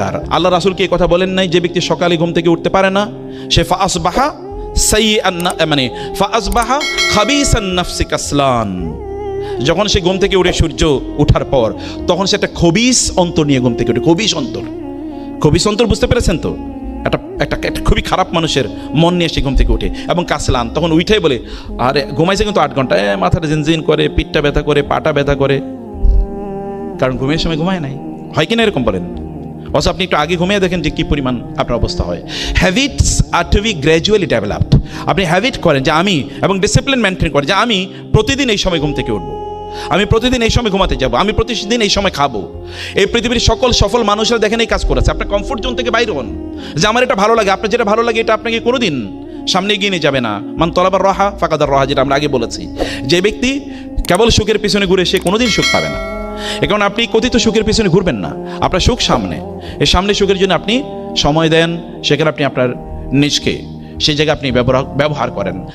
আর আল্লাহ রাসূল কি এই কথা বলেন নাই, যে ব্যক্তি সকালে ঘুম থেকে উঠতে পারে না সে ফাসবাহা সাইয়্যান, মানে ফাসবাহা খাবিসান নাফসি কাসলান, যখন সে ঘুম থেকে উঠে সূর্য ওঠার পর তখন সে একটা খবিস অন্তর নিয়ে ঘুম থেকে উঠে। খবিস অন্তর, খবিস অন্তর বুঝতে পেরেছেন তো? একটা খুবই খারাপ মানুষের মন নিয়ে সে ঘুম থেকে উঠে এবং কাসলান, তখন উঠেই বলে আরে ঘুমাইছে কিন্তু 8 ঘন্টা, মাথাটা জিনজিন করে, পিঠটা ব্যথা করে, পাটা ব্যথা করে, কারণ ঘুমের সময় ঘুমায় নাই। হয় কিনা এরকম বলেন? অথচ আপনি একটু আগে ঘুমিয়ে দেখেন যে কি পরিমাণ আপনার অবস্থা হয়। হ্যাবিটস আর টু বি গ্র্যাজুয়ালি ডেভেলপড। আপনি হ্যাবিট করেন যে আমি, এবং ডিসিপ্লিন মেনটেন করেন যে আমি প্রতিদিন এই সময় ঘুম থেকে উঠবো, আমি প্রতিদিন এই সময় ঘুমাতে যাব, আমি প্রতিদিন এই সময় খাবো। এই পৃথিবীর সকল সফল মানুষরা দেখেন এই কাজ করেছে। আপনার কমফোর্ট জোন থেকে বাইরে হন, যে আমার এটা ভালো লাগে, আপনার যেটা ভালো লাগে এটা আপনাকে কোনোদিন সামনে এগিয়ে নিয়ে যাবে না। মান তলাবার রহা ফাকাদার রহা, যেটা আমরা আগে বলেছি। যে ব্যক্তি কেবল সুখের পিছনে ঘুরে সে কোনোদিন সুখ পাবে না। এখন আপনি কথিত সুখের পিছনে ঘুরবেন না, আপনার সুখ সামনে। এই সামনে সুখের জন্য আপনি সময় দেন, সেখানে আপনি আপনার নিজকে সেই জায়গায় আপনি ব্যবহার করেন।